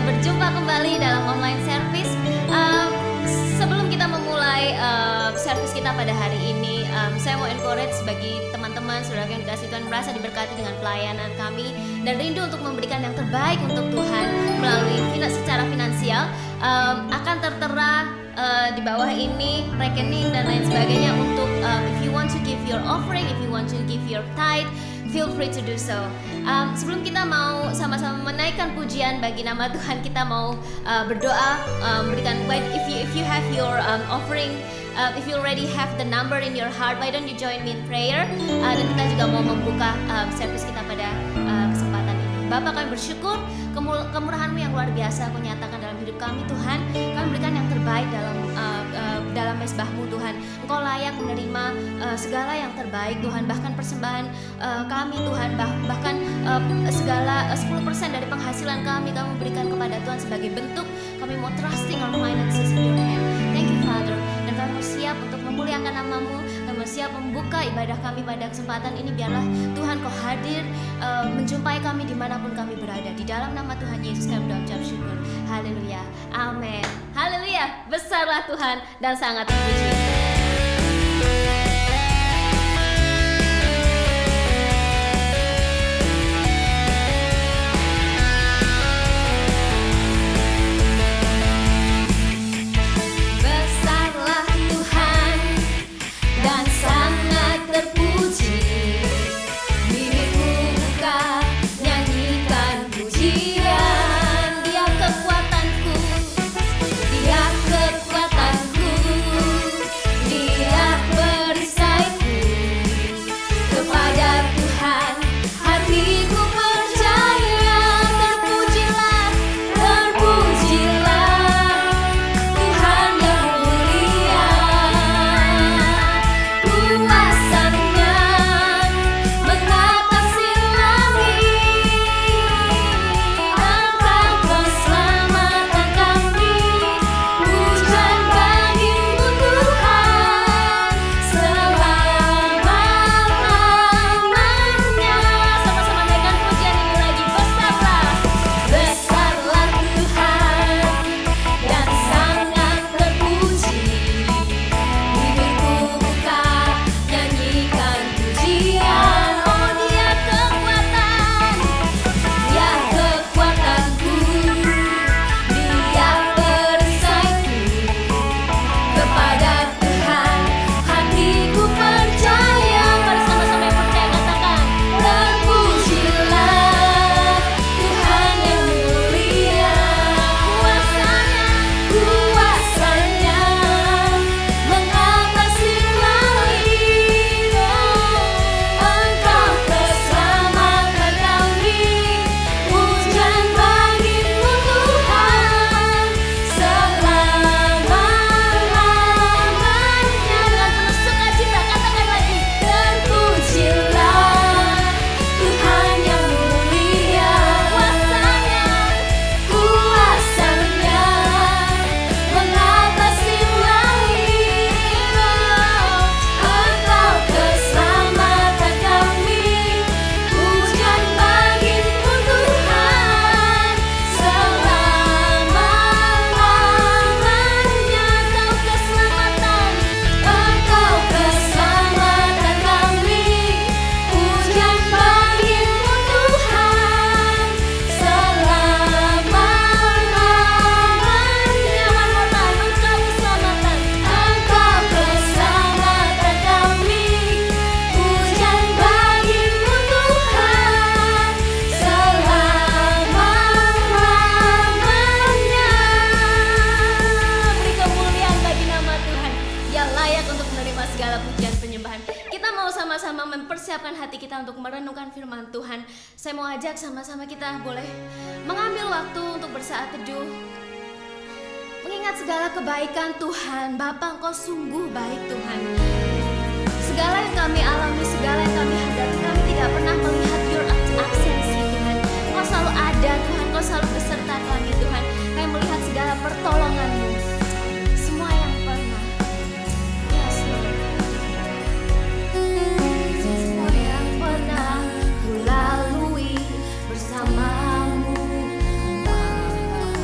berjumpa kembali dalam online service. Sebelum kita memulai service kita pada hari ini, saya mau encourage bagi teman-teman, saudara yang dikasih Tuhan, merasa diberkati dengan pelayanan kami dan rindu untuk memberikan yang terbaik untuk Tuhan melalui secara finansial. Akan tertera di bawah ini rekening dan lain sebagainya untuk if you want to give your offering, if you want to give your tithe, feel free to do so. Sebelum kita mau sama-sama menaikkan pujian bagi nama Tuhan, kita mau berdoa, memberikan if you have your offering, if you already have the number in your heart, why don't you join me in prayer? Dan kita juga mau membuka service kita pada kesempatan ini. Bapa, kami bersyukur kemurahan-Mu yang luar biasa Kau nyatakan dalam hidup kami, Tuhan. Kami berikan yang terbaik dalam mezbah-Mu, Tuhan. Engkau layak menerima segala yang terbaik, Tuhan. Bahkan persembahan kami, Tuhan, bahkan segala 10% dari penghasilan kami berikan kepada Tuhan sebagai bentuk kami mau trusting our finances in your hand. Thank you, Father. Dan kami mau siap untuk memuliakan nama-Mu. Kami mau siap membuka ibadah kami pada kesempatan ini. Biarlah Tuhan Kau hadir menjumpai kami dimanapun kami berada. Di dalam nama Tuhan Yesus kami mengucap syukur. Haleluya. Amin. Haleluya. Besarlah Tuhan dan sangat terpuji. Saya mau ajak sama-sama kita boleh mengambil waktu untuk bersaat teduh, mengingat segala kebaikan Tuhan. Bapa, Engkau sungguh baik, Tuhan. Segala yang kami alami, segala yang kami hadapi, kami tidak pernah melihat your absensi, Tuhan. Engkau selalu ada, Tuhan. Engkau selalu beserta kami, Tuhan. Kami melihat segala pertolongan-Mu, semua yang pernah. Yes, Lord. Semua yang pernah ku lalui bersamamu, Bapa.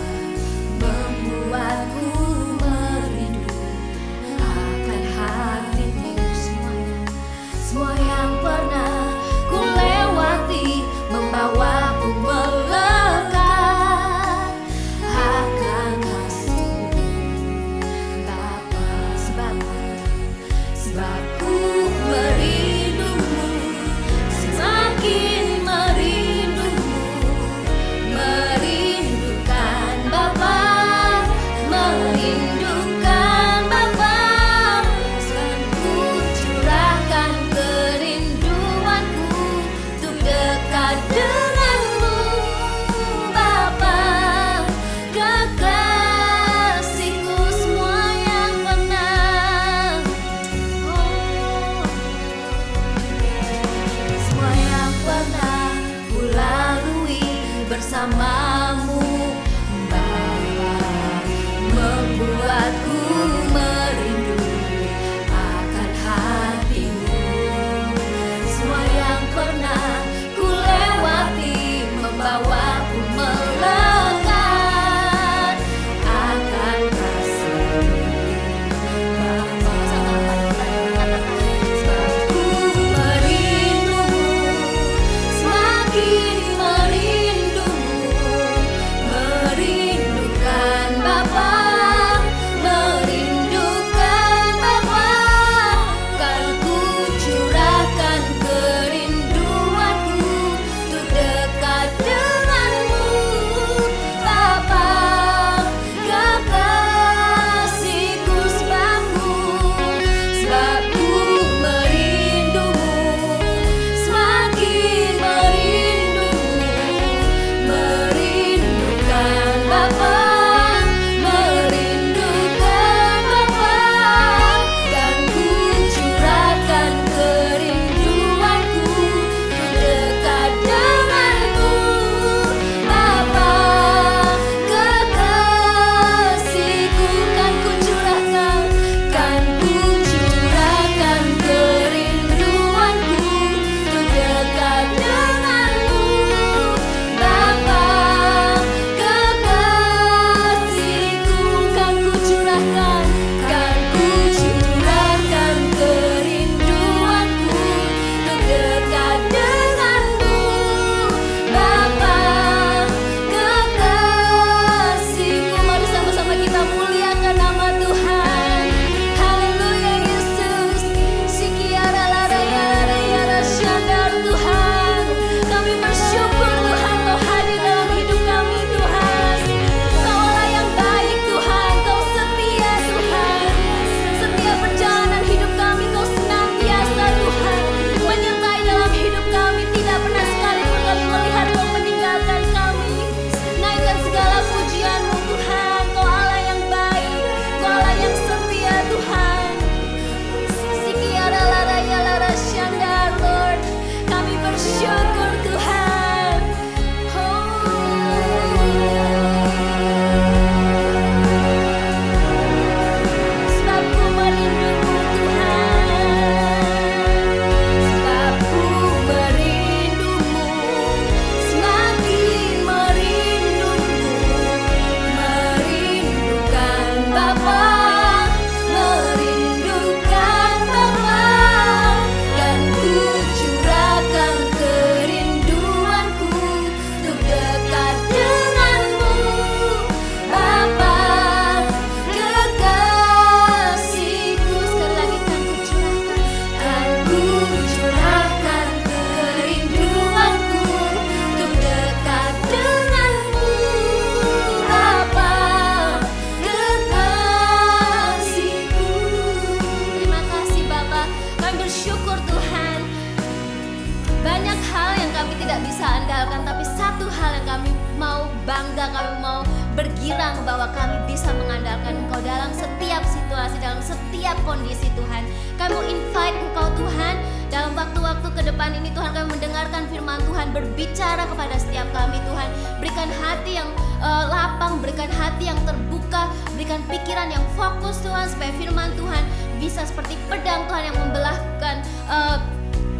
tidak bisa andalkan, tapi satu hal yang kami mau bangga, kami mau bergirang bahwa kami bisa mengandalkan Engkau dalam setiap situasi, dalam setiap kondisi Tuhan. Kami mau invite Engkau Tuhan dalam waktu-waktu ke depan ini Tuhan, kami mendengarkan firman Tuhan berbicara kepada setiap kami Tuhan. Berikan hati yang lapang, berikan hati yang terbuka, berikan pikiran yang fokus Tuhan, supaya firman Tuhan bisa seperti pedang Tuhan yang membelahkan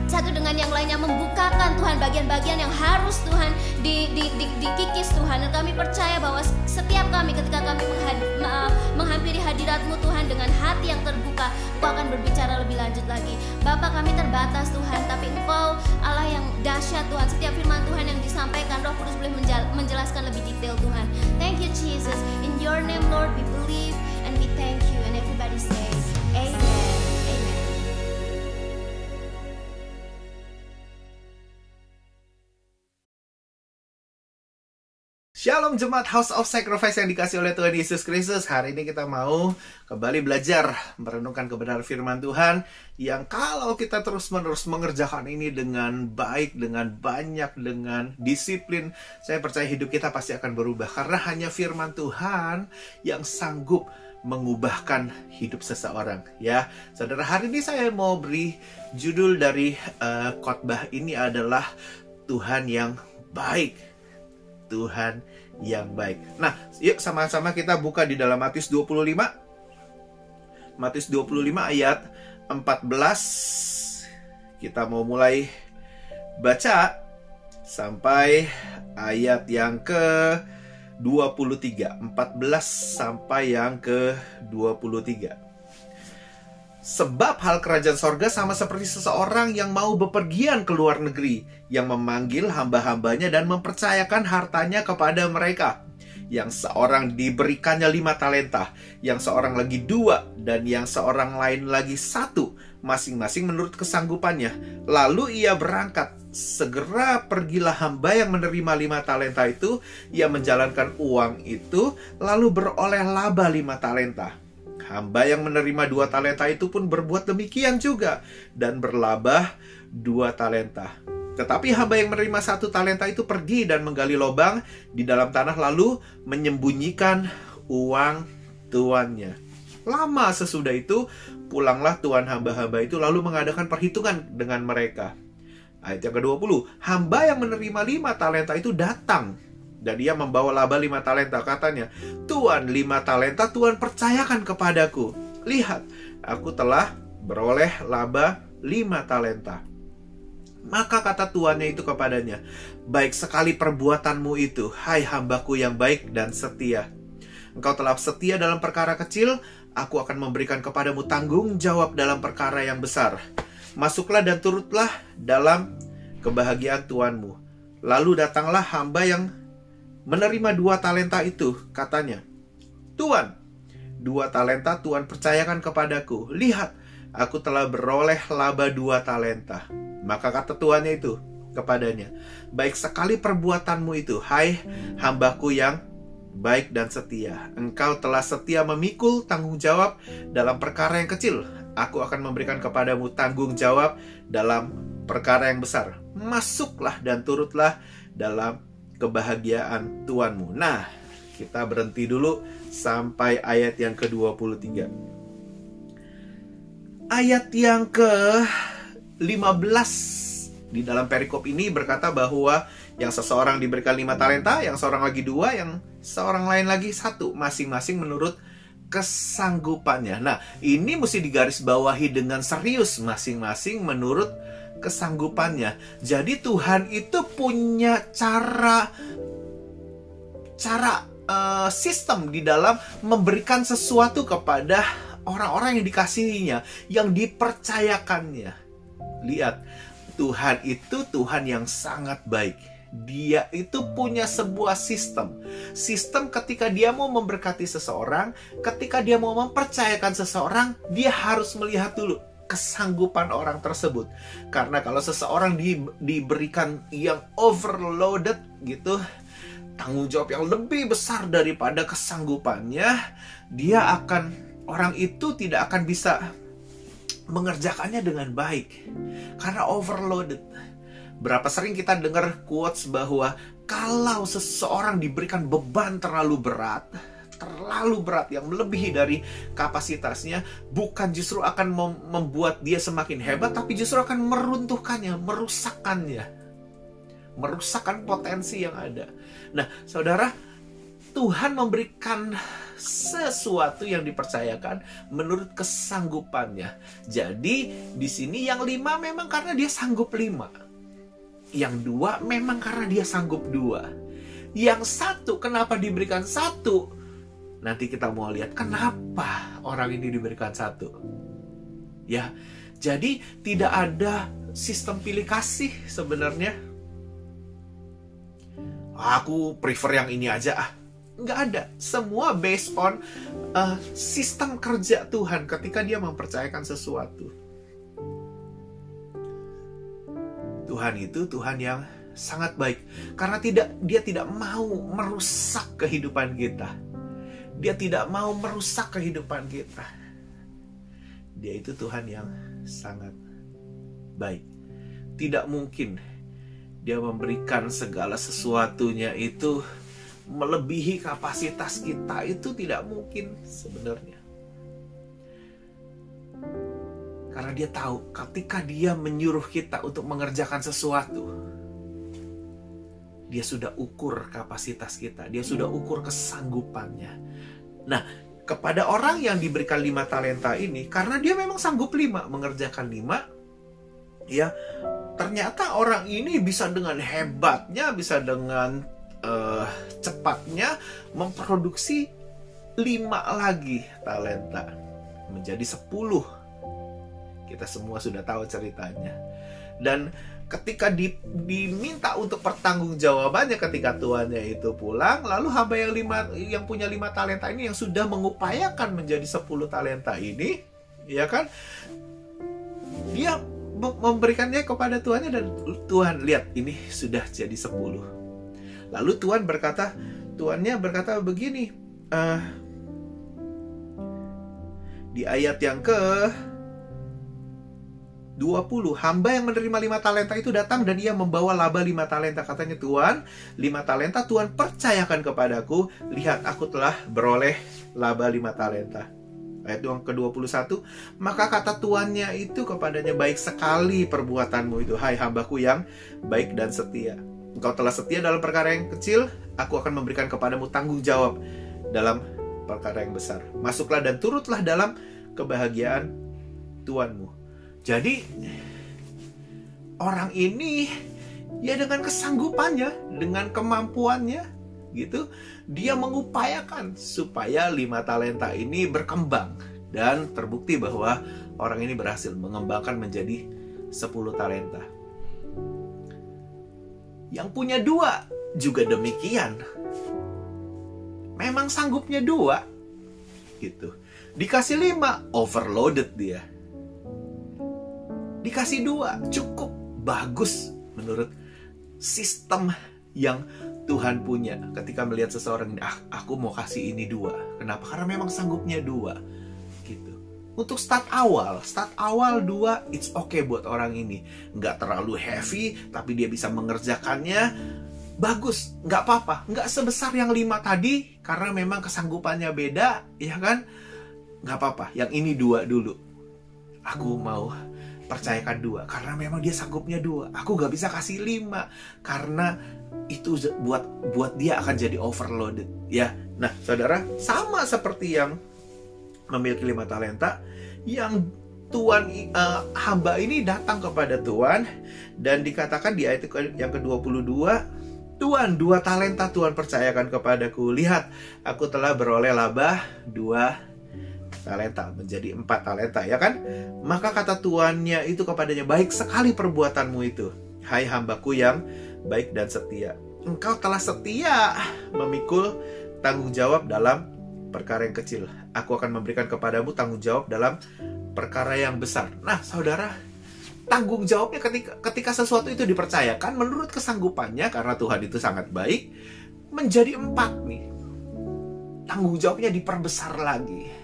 satu dengan yang lainnya, membukakan Tuhan bagian-bagian yang harus Tuhan dikikis Tuhan. Dan kami percaya bahwa setiap kami ketika kami menghampiri hadirat-Mu Tuhan dengan hati yang terbuka, Engkau akan berbicara lebih lanjut lagi. Bapa, kami terbatas Tuhan, tapi Engkau Allah yang dahsyat Tuhan. Setiap firman Tuhan yang disampaikan, Roh Kudus boleh menjelaskan lebih detail Tuhan. Thank you Jesus. In your name Lord we believe and we thank you. And everybody says amen. Shalom Jemaat House of Sacrifice yang dikasih oleh Tuhan Yesus Kristus. Hari ini kita mau kembali belajar merenungkan kebenaran firman Tuhan, yang kalau kita terus-menerus mengerjakan ini dengan baik, dengan banyak, dengan disiplin, saya percaya hidup kita pasti akan berubah. Karena hanya firman Tuhan yang sanggup mengubahkan hidup seseorang. Ya, saudara, hari ini saya mau beri judul dari khotbah ini adalah Tuhan yang baik. Tuhan yang baik. Nah, yuk sama-sama kita buka di dalam Matius 25. Matius 25 ayat 14. Kita mau mulai baca sampai ayat yang ke-23. 14 sampai yang ke-23. Sebab hal kerajaan sorga sama seperti seseorang yang mau bepergian ke luar negeri, yang memanggil hamba-hambanya dan mempercayakan hartanya kepada mereka. Yang seorang diberikannya 5 talenta, yang seorang lagi 2, dan yang seorang lain lagi 1, masing-masing menurut kesanggupannya. Lalu ia berangkat. Segera pergilah hamba yang menerima 5 talenta itu, ia menjalankan uang itu, lalu beroleh laba 5 talenta. Hamba yang menerima 2 talenta itu pun berbuat demikian juga, dan berlaba 2 talenta. Tetapi hamba yang menerima 1 talenta itu pergi dan menggali lubang di dalam tanah, lalu menyembunyikan uang tuannya. Lama sesudah itu, pulanglah tuan hamba-hamba itu, lalu mengadakan perhitungan dengan mereka. Ayat yang ke-20, hamba yang menerima 5 talenta itu datang, dan dia membawa laba 5 talenta. Katanya, Tuan, 5 talenta Tuhan percayakan kepadaku. Lihat, aku telah beroleh laba 5 talenta. Maka kata tuannya itu kepadanya, baik sekali perbuatanmu itu, hai hambaku yang baik dan setia. Engkau telah setia dalam perkara kecil, aku akan memberikan kepadamu tanggung jawab dalam perkara yang besar. Masuklah dan turutlah dalam kebahagiaan tuanmu. Lalu datanglah hamba yang menerima 2 talenta itu, katanya, Tuan, 2 talenta Tuhan percayakan kepadaku. Lihat, aku telah beroleh laba 2 talenta. Maka kata tuannya itu kepadanya, baik sekali perbuatanmu itu, hai hambaku yang baik dan setia. Engkau telah setia memikul tanggung jawab dalam perkara yang kecil. Aku akan memberikan kepadamu tanggung jawab dalam perkara yang besar. Masuklah dan turutlah dalam kebahagiaan tuanmu. Nah, kita berhenti dulu sampai ayat yang ke-23. Ayat yang ke-15 di dalam perikop ini berkata bahwa yang seseorang diberikan 5 talenta, yang seorang lagi 2, yang seorang lain lagi 1, masing-masing menurut kesanggupannya. Nah, ini mesti digarisbawahi dengan serius, masing-masing menurut kesanggupannya. Jadi Tuhan itu punya sistem di dalam memberikan sesuatu kepada orang-orang yang dikasihinya, yang dipercayakannya. Lihat, Tuhan itu Tuhan yang sangat baik. Dia itu punya sebuah sistem. Sistem ketika dia mau memberkati seseorang, ketika dia mau mempercayakan seseorang, dia harus melihat dulu kesanggupan orang tersebut. Karena kalau seseorang diberikan yang overloaded gitu, tanggung jawab yang lebih besar daripada kesanggupannya, orang itu tidak akan bisa mengerjakannya dengan baik karena overloaded. Berapa sering kita dengar quotes bahwa kalau seseorang diberikan beban terlalu berat yang melebihi dari kapasitasnya, bukan justru akan membuat dia semakin hebat, tapi justru akan meruntuhkannya, merusakkan potensi yang ada. Nah, saudara, Tuhan memberikan sesuatu yang dipercayakan menurut kesanggupannya. Jadi di sini yang 5 memang karena dia sanggup 5. Yang 2 memang karena dia sanggup 2. Yang 1 kenapa diberikan 1? Nanti kita mau lihat kenapa orang ini diberikan 1. Ya, jadi tidak ada sistem pilih kasih sebenarnya. Aku prefer yang ini aja. Nggak ada. Semua based on sistem kerja Tuhan ketika dia mempercayakan sesuatu. Tuhan itu Tuhan yang sangat baik. Karena dia tidak mau merusak kehidupan kita. Dia tidak mau merusak kehidupan kita. Dia itu Tuhan yang sangat baik. Tidak mungkin dia memberikan segala sesuatunya itu melebihi kapasitas kita. Itu tidak mungkin sebenarnya. Karena dia tahu ketika dia menyuruh kita untuk mengerjakan sesuatu, dia sudah ukur kapasitas kita. Dia sudah ukur kesanggupannya. Nah, kepada orang yang diberikan 5 talenta ini, karena dia memang sanggup 5, mengerjakan 5, ya, ternyata orang ini bisa dengan hebatnya, bisa dengan cepatnya memproduksi 5 lagi talenta menjadi 10. Kita semua sudah tahu ceritanya. Dan ketika diminta untuk pertanggungjawabannya ketika tuannya itu pulang, lalu hamba yang punya 5 talenta ini yang sudah mengupayakan menjadi 10 talenta ini, ya kan, dia memberikannya kepada tuannya, dan Tuhan lihat ini sudah jadi 10. Lalu tuannya berkata begini, di ayat yang ke 20, hamba yang menerima 5 talenta itu datang dan ia membawa laba 5 talenta. Katanya, Tuan, 5 talenta Tuhan percayakan kepadaku. Lihat, aku telah beroleh laba 5 talenta. Ayat yang ke-21, maka kata tuannya itu kepadanya, baik sekali perbuatanmu itu, hai hambaku yang baik dan setia. Engkau telah setia dalam perkara yang kecil, aku akan memberikan kepadamu tanggung jawab dalam perkara yang besar. Masuklah dan turutlah dalam kebahagiaan tuanmu. Jadi orang ini ya dengan kesanggupannya, dengan kemampuannya gitu, dia mengupayakan supaya 5 talenta ini berkembang, dan terbukti bahwa orang ini berhasil mengembangkan menjadi 10 talenta. Yang punya 2 juga demikian. Memang sanggupnya 2 gitu. Dikasih 5, overloaded dia. Dikasih 2, cukup bagus menurut sistem yang Tuhan punya. Ketika melihat seseorang ini, aku mau kasih ini 2. Kenapa? Karena memang sanggupnya 2 gitu. Untuk start awal 2, it's okay buat orang ini. Nggak terlalu heavy, tapi dia bisa mengerjakannya bagus, nggak apa-apa. Nggak sebesar yang 5 tadi, karena memang kesanggupannya beda, ya kan? Nggak apa-apa, yang ini 2 dulu. Aku mau percayakan 2 karena memang dia sanggupnya 2. Aku gak bisa kasih 5 karena itu buat dia akan jadi overloaded, ya. Nah, saudara, sama seperti yang memiliki 5 talenta, yang tuan hamba ini datang kepada Tuhan dan dikatakan di ayat yang ke-22, Tuan, 2 talenta Tuhan percayakan kepadaku. Lihat, aku telah beroleh laba 2 talenta menjadi 4 talenta, ya kan? Maka kata tuannya itu kepadanya, baik sekali perbuatanmu itu, hai hambaku yang baik dan setia. Engkau telah setia memikul tanggung jawab dalam perkara yang kecil. Aku akan memberikan kepadamu tanggung jawab dalam perkara yang besar. Nah, saudara, tanggung jawabnya ketika sesuatu itu dipercayakan menurut kesanggupannya, karena Tuhan itu sangat baik, menjadi 4 nih. Tanggung jawabnya diperbesar lagi.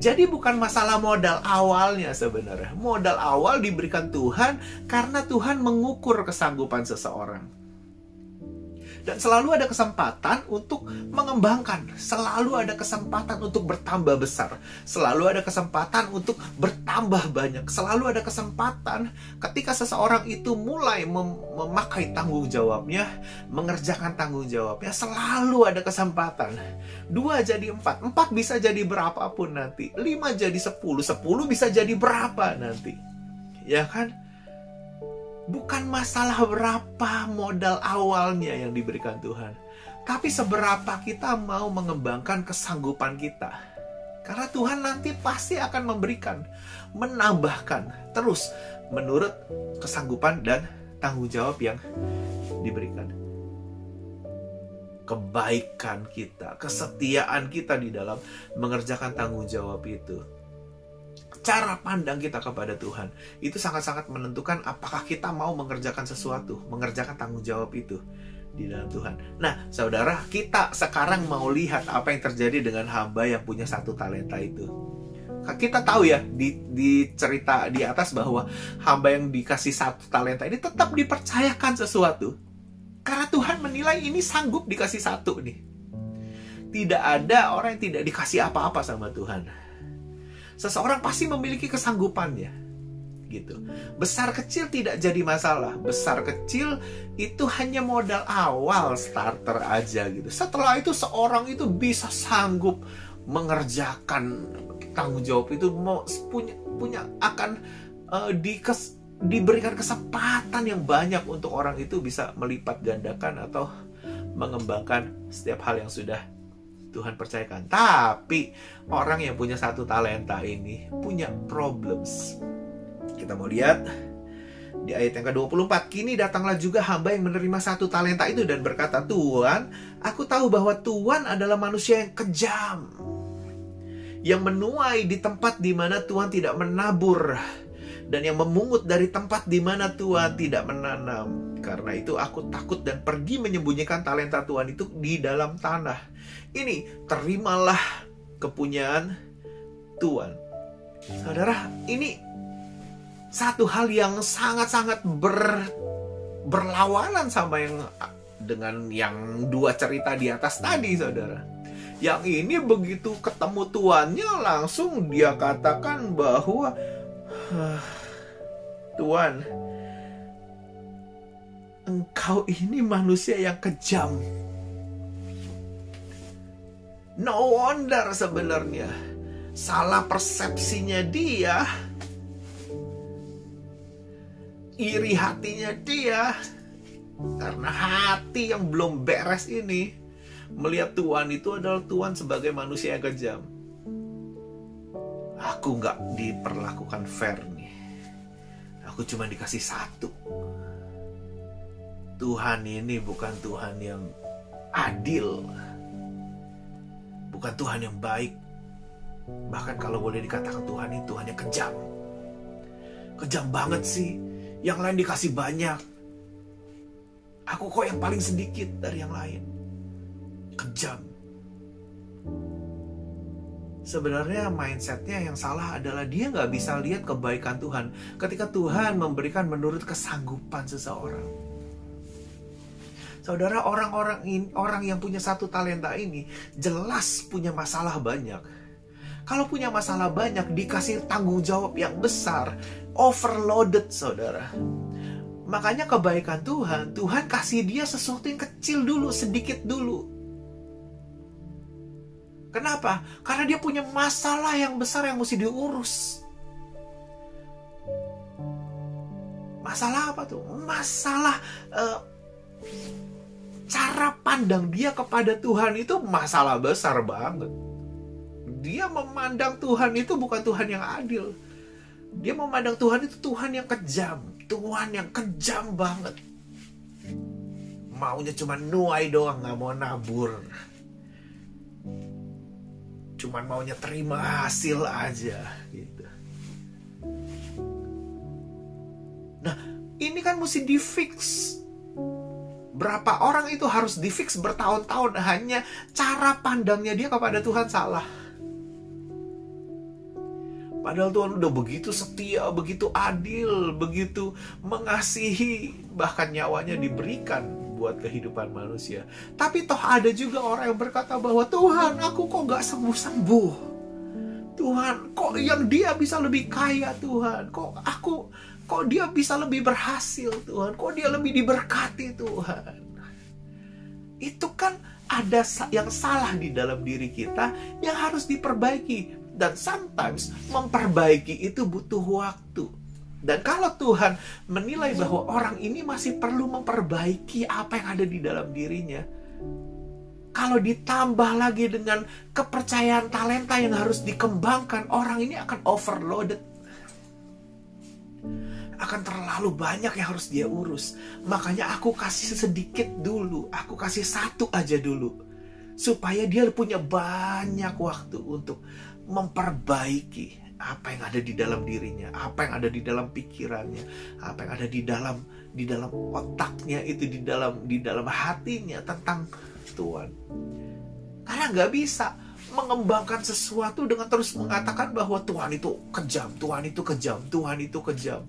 Jadi bukan masalah modal awalnya sebenarnya. Modal awal diberikan Tuhan karena Tuhan mengukur kesanggupan seseorang. Dan selalu ada kesempatan untuk mengembangkan. Selalu ada kesempatan untuk bertambah besar. Selalu ada kesempatan untuk bertambah banyak. Selalu ada kesempatan ketika seseorang itu mulai memakai tanggung jawabnya, mengerjakan tanggung jawabnya. Selalu ada kesempatan. 2 jadi 4, 4 bisa jadi berapapun nanti. 5 jadi 10, 10 bisa jadi berapa nanti. Ya kan? Bukan masalah berapa modal awalnya yang diberikan Tuhan, tapi seberapa kita mau mengembangkan kesanggupan kita. Karena Tuhan nanti pasti akan memberikan, menambahkan terus menurut kesanggupan dan tanggung jawab yang diberikan. Kebaikan kita, kesetiaan kita di dalam mengerjakan tanggung jawab itu, cara pandang kita kepada Tuhan, itu sangat-sangat menentukan apakah kita mau mengerjakan sesuatu, mengerjakan tanggung jawab itu di dalam Tuhan. Nah, saudara, kita sekarang mau lihat apa yang terjadi dengan hamba yang punya 1 talenta itu. Kita tahu ya, di cerita di atas bahwa hamba yang dikasih 1 talenta ini tetap dipercayakan sesuatu. Karena Tuhan menilai ini sanggup dikasih 1 nih. Tidak ada orang yang tidak dikasih apa-apa sama Tuhan. Seseorang pasti memiliki kesanggupannya, gitu. Besar kecil tidak jadi masalah. Besar kecil itu hanya modal awal, starter aja gitu. Setelah itu seorang itu bisa sanggup mengerjakan tanggung jawab itu, punya akan diberikan kesempatan yang banyak untuk orang itu bisa melipat gandakan atau mengembangkan setiap hal yang sudah Tuhan percayakan. Tapi orang yang punya 1 talenta ini punya problems. Kita mau lihat di ayat yang ke-24. Kini datanglah juga hamba yang menerima 1 talenta itu dan berkata, Tuhan, aku tahu bahwa Tuhan adalah manusia yang kejam, yang menuai di tempat di mana Tuhan tidak menabur, dan yang memungut dari tempat di mana Tuhan tidak menanam. Karena itu aku takut dan pergi menyembunyikan talenta Tuhan itu di dalam tanah. Ini, terimalah kepunyaan Tuhan. Saudara, ini satu hal yang sangat-sangat berlawanan sama dengan yang 2 cerita di atas tadi, saudara. Yang ini begitu ketemu tuannya langsung dia katakan bahwa Tuhan, engkau ini manusia yang kejam. No wonder sebenarnya salah persepsinya dia, iri hatinya dia, karena hati yang belum beres ini melihat Tuhan itu adalah Tuhan sebagai manusia yang kejam. Aku nggak diperlakukan fair nih. Aku cuma dikasih 1. Tuhan ini bukan Tuhan yang adil, bukan Tuhan yang baik. Bahkan kalau boleh dikatakan Tuhan ini Tuhan yang kejam. Kejam banget sih. Yang lain dikasih banyak, aku kok yang paling sedikit dari yang lain. Kejam. Sebenarnya mindsetnya yang salah adalah dia nggak bisa lihat kebaikan Tuhan ketika Tuhan memberikan menurut kesanggupan seseorang. Saudara, orang yang punya 1 talenta ini jelas punya masalah banyak. Kalau punya masalah banyak, dikasih tanggung jawab yang besar, overloaded, saudara. Makanya kebaikan Tuhan kasih dia sesuatu yang kecil dulu, sedikit dulu. Kenapa? Karena dia punya masalah yang besar yang mesti diurus. Masalah apa tuh? Masalah cara pandang dia kepada Tuhan itu masalah besar banget. Dia memandang Tuhan itu bukan Tuhan yang adil. Dia memandang Tuhan itu Tuhan yang kejam. Tuhan yang kejam banget. Maunya cuma nuai doang, gak mau nabur. Cuman maunya terima hasil aja gitu. Nah, ini kan mesti di-fix. Berapa orang itu harus di-fix bertahun-tahun, hanya cara pandangnya dia kepada Tuhan salah. Padahal Tuhan udah begitu setia, begitu adil, begitu mengasihi, bahkan nyawanya diberikan buat kehidupan manusia. Tapi toh ada juga orang yang berkata bahwa Tuhan, aku kok gak sembuh-sembuh. Tuhan, kok yang dia bisa lebih kaya Tuhan. Kok dia bisa lebih berhasil Tuhan. Kok dia lebih diberkati Tuhan. Itu kan ada yang salah di dalam diri kita yang harus diperbaiki. Dan sometimes memperbaiki itu butuh waktu. Dan kalau Tuhan menilai bahwa orang ini masih perlu memperbaiki apa yang ada di dalam dirinya, kalau ditambah lagi dengan kepercayaan talenta yang harus dikembangkan, orang ini akan overloaded. Akan terlalu banyak yang harus dia urus. Makanya aku kasih sedikit dulu, aku kasih satu aja dulu, supaya dia punya banyak waktu untuk memperbaiki apa yang ada di dalam dirinya, apa yang ada di dalam pikirannya, apa yang ada di dalam otaknya itu, di dalam hatinya tentang Tuhan. Karena nggak bisa mengembangkan sesuatu dengan terus mengatakan bahwa Tuhan itu kejam, Tuhan itu kejam, Tuhan itu kejam,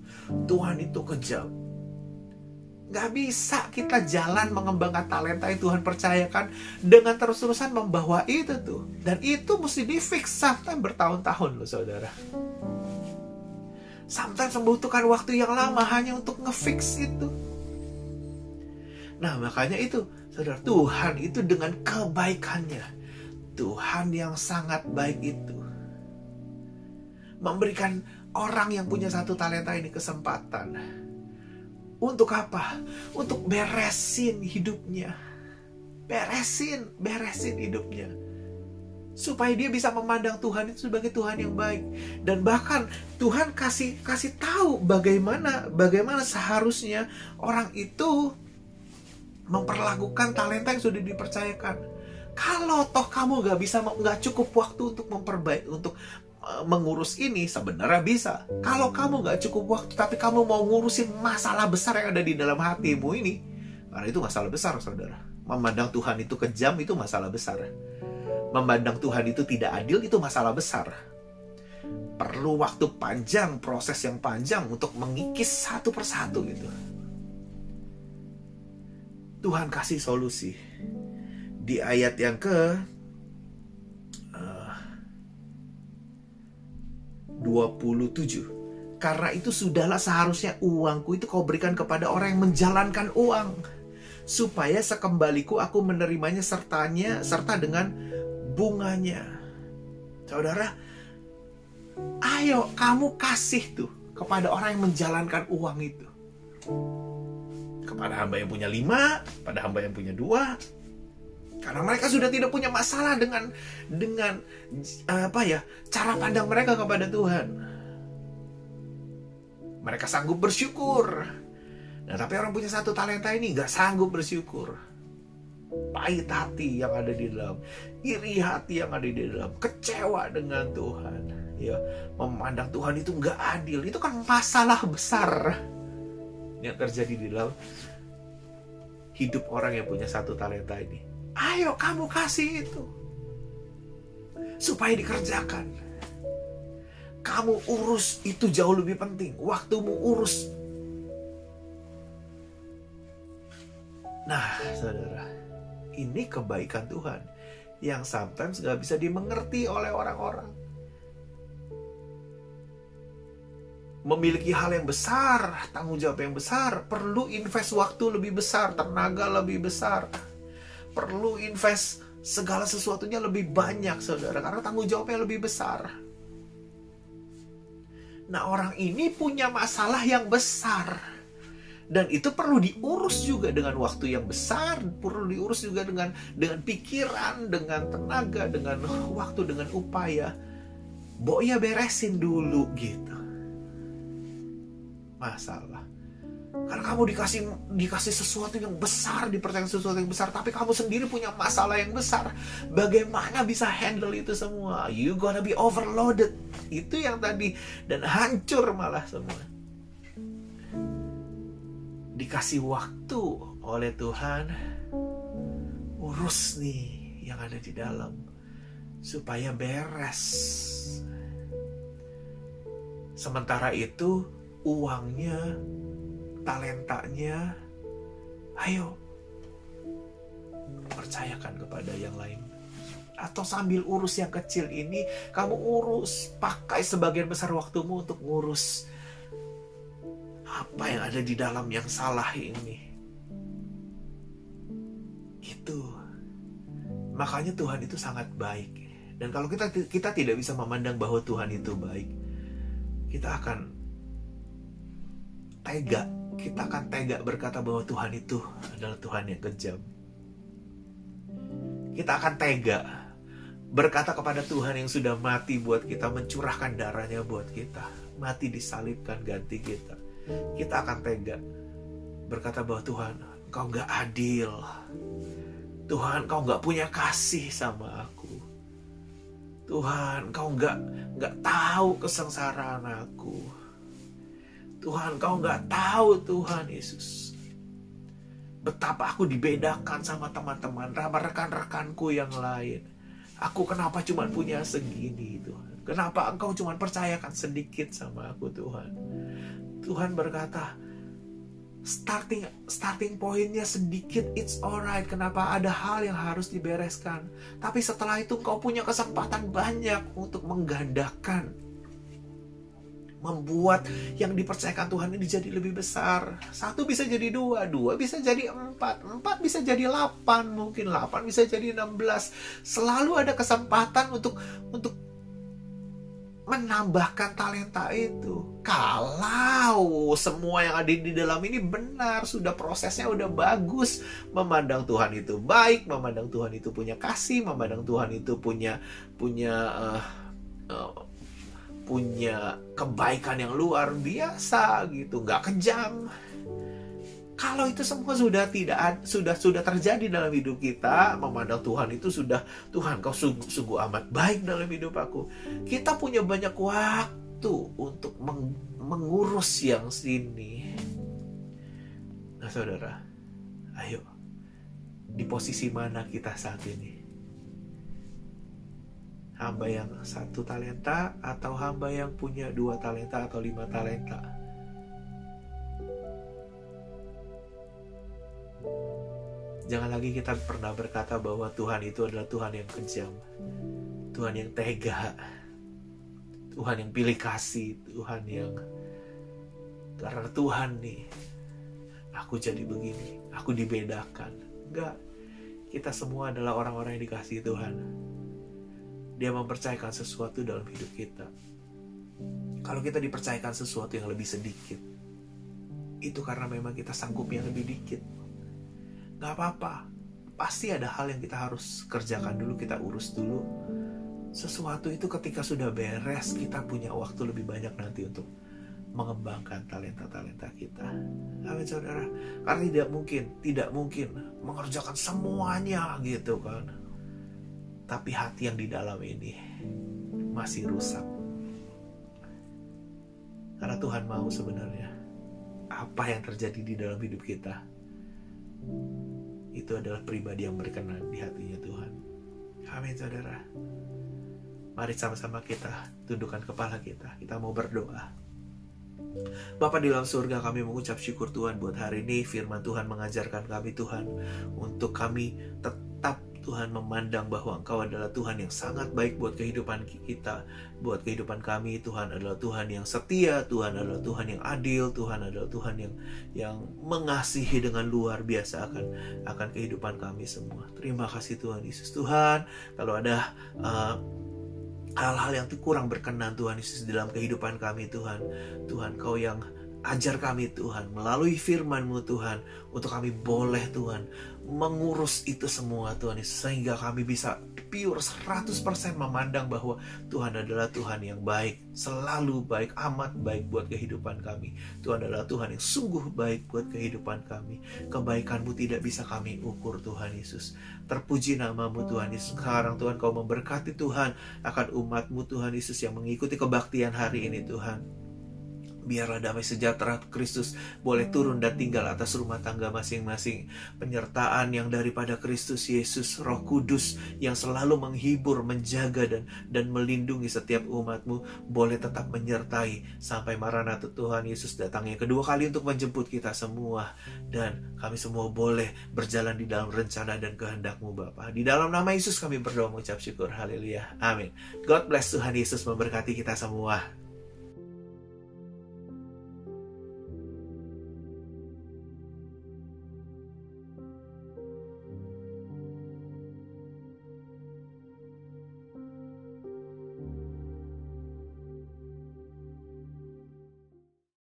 Tuhan itu kejam. Gak bisa kita jalan mengembangkan talenta yang Tuhan percayakan dengan terus-terusan membawa itu tuh. Dan itu mesti di-fix sampai bertahun-tahun loh saudara. Sometimes membutuhkan waktu yang lama hanya untuk nge-fix itu. Nah makanya itu saudara, Tuhan itu dengan kebaikannya, Tuhan yang sangat baik itu memberikan orang yang punya satu talenta ini kesempatan. Untuk apa? Untuk beresin hidupnya. Beresin hidupnya. Supaya dia bisa memandang Tuhan itu sebagai Tuhan yang baik. Dan bahkan Tuhan kasih tahu bagaimana seharusnya orang itu memperlakukan talenta yang sudah dipercayakan. Kalau toh kamu gak cukup waktu untuk memperbaiki, untuk mengurus ini, sebenarnya bisa. Kalau kamu gak cukup waktu, tapi kamu mau ngurusin masalah besar yang ada di dalam hatimu ini, karena itu masalah besar saudara. Memandang Tuhan itu kejam, itu masalah besar. Memandang Tuhan itu tidak adil, itu masalah besar. Perlu waktu panjang, proses yang panjang untuk mengikis satu persatu gitu. Tuhan kasih solusi di ayat yang ke 27. Karena itu sudahlah seharusnya uangku itu kau berikan kepada orang yang menjalankan uang, supaya sekembaliku aku menerimanya serta dengan bunganya. Saudara, ayo kamu kasih tuh kepada orang yang menjalankan uang itu. Kepada hamba yang punya 5, pada hamba yang punya 2. Karena mereka sudah tidak punya masalah dengan cara pandang mereka kepada Tuhan. Mereka sanggup bersyukur. Nah, tapi orang punya satu talenta ini gak sanggup bersyukur. Pahit hati yang ada di dalam, iri hati yang ada di dalam, kecewa dengan Tuhan. Ya, memandang Tuhan itu gak adil. Itu kan masalah besar yang terjadi di dalam hidup orang yang punya satu talenta ini. Ayo kamu kasih itu supaya dikerjakan. Kamu urus itu jauh lebih penting. Waktumu urus. Nah saudara, ini kebaikan Tuhan yang sometimes gak bisa dimengerti oleh orang-orang. Memiliki hal yang besar, tanggung jawab yang besar, perlu invest waktu lebih besar, tenaga lebih besar, perlu invest segala sesuatunya lebih banyak saudara, karena tanggung jawabnya lebih besar. Nah orang ini punya masalah yang besar, dan itu perlu diurus juga dengan waktu yang besar, perlu diurus juga dengan pikiran, dengan tenaga, dengan waktu, dengan upaya. Boya beresin dulu gitu masalah. Karena kamu dikasih sesuatu yang besar, dipercaya sesuatu yang besar, tapi kamu sendiri punya masalah yang besar. Bagaimana bisa handle itu semua? You gonna be overloaded. Itu yang tadi, dan hancur malah semua. Dikasih waktu oleh Tuhan, urus nih yang ada di dalam supaya beres. Sementara itu uangnya, talentanya, ayo percayakan kepada yang lain. Atau sambil urus yang kecil ini, kamu urus, pakai sebagian besar waktumu untuk ngurus apa yang ada di dalam yang salah ini. Itu. Makanya Tuhan itu sangat baik. Dan kalau kita tidak bisa memandang bahwa Tuhan itu baik, kita akan tega berkata bahwa Tuhan itu adalah Tuhan yang kejam. Kita akan tega berkata kepada Tuhan yang sudah mati buat kita, mencurahkan darahnya buat kita, mati disalibkan ganti kita. Kita akan tega berkata bahwa Tuhan, Engkau gak adil. Tuhan, Engkau gak punya kasih sama aku. Tuhan, Engkau gak tahu kesengsaraan aku. Tuhan, Engkau gak tahu, Tuhan Yesus, betapa aku dibedakan sama teman-teman, sama rekan-rekanku yang lain. Aku kenapa cuma punya segini, Tuhan? Kenapa Engkau cuma percayakan sedikit sama aku, Tuhan? Tuhan berkata, starting pointnya sedikit, it's alright. Kenapa ada hal yang harus dibereskan? Tapi setelah itu Engkau punya kesempatan banyak untuk menggandakan, membuat yang dipercayakan Tuhan ini jadi lebih besar. 1 bisa jadi 2, 2 bisa jadi 4, 4 bisa jadi 8, mungkin 8 bisa jadi 16. Selalu ada kesempatan untuk menambahkan talenta itu. Kalau semua yang ada di dalam ini benar, sudah prosesnya udah bagus, memandang Tuhan itu baik, memandang Tuhan itu punya kasih, memandang Tuhan itu punya kebaikan yang luar biasa gitu, nggak kejam. Kalau itu semua sudah terjadi dalam hidup kita, memandang Tuhan itu sudah, Tuhan Kau sungguh amat baik dalam hidup aku. Kita punya banyak waktu untuk mengurus yang sini. Nah saudara, ayo, di posisi mana kita saat ini? Hamba yang 1 talenta atau hamba yang punya 2 talenta atau 5 talenta? Jangan lagi kita pernah berkata bahwa Tuhan itu adalah Tuhan yang kejam, Tuhan yang tega, Tuhan yang pilih kasih, Tuhan yang karena Tuhan nih aku jadi begini, aku dibedakan. Enggak, kita semua adalah orang-orang yang dikasihi Tuhan. Dia mempercayakan sesuatu dalam hidup kita. Kalau kita dipercayakan sesuatu yang lebih sedikit, itu karena memang kita sanggup yang lebih dikit. Gak apa-apa, pasti ada hal yang kita harus kerjakan dulu, kita urus dulu. Sesuatu itu ketika sudah beres, kita punya waktu lebih banyak nanti untuk mengembangkan talenta-talenta kita. Amin saudara. Karena tidak mungkin mengerjakan semuanya gitu kan. Tapi hati yang di dalam ini masih rusak. Karena Tuhan mau sebenarnya apa yang terjadi di dalam hidup kita itu adalah pribadi yang berkenan di hatinya Tuhan. Amin saudara. Mari sama-sama kita tundukkan kepala kita. Kita mau berdoa. Bapa di dalam surga, kami mengucap syukur Tuhan buat hari ini. Firman Tuhan mengajarkan kami Tuhan, untuk kami tetap Tuhan memandang bahwa Engkau adalah Tuhan yang sangat baik buat kehidupan kita, buat kehidupan kami. Tuhan adalah Tuhan yang setia, Tuhan adalah Tuhan yang adil, Tuhan adalah Tuhan yang mengasihi dengan luar biasa akan kehidupan kami semua. Terima kasih Tuhan Yesus. Tuhan, kalau ada hal-hal yang kurang berkenan Tuhan Yesus dalam kehidupan kami Tuhan, Kau yang ajar kami Tuhan melalui firman-Mu Tuhan, untuk kami boleh Tuhan mengurus itu semua Tuhan Yesus, sehingga kami bisa pure 100% memandang bahwa Tuhan adalah Tuhan yang baik, selalu baik, amat baik buat kehidupan kami. Tuhan adalah Tuhan yang sungguh baik buat kehidupan kami. Kebaikan-Mu tidak bisa kami ukur Tuhan Yesus. Terpuji nama-Mu Tuhan Yesus. Sekarang Tuhan Kau memberkati Tuhan akan umat-Mu Tuhan Yesus yang mengikuti kebaktian hari ini Tuhan. Biarlah damai sejahtera Kristus boleh turun dan tinggal atas rumah tangga masing-masing. Penyertaan yang daripada Kristus Yesus, Roh Kudus yang selalu menghibur, menjaga dan melindungi setiap umat-Mu boleh tetap menyertai sampai Maranatha Tuhan Yesus datang yang kedua kali untuk menjemput kita semua. Dan kami semua boleh berjalan di dalam rencana dan kehendak-Mu Bapa. Di dalam nama Yesus kami berdoa mengucap syukur. Haleluya. Amin. God bless. Tuhan Yesus memberkati kita semua.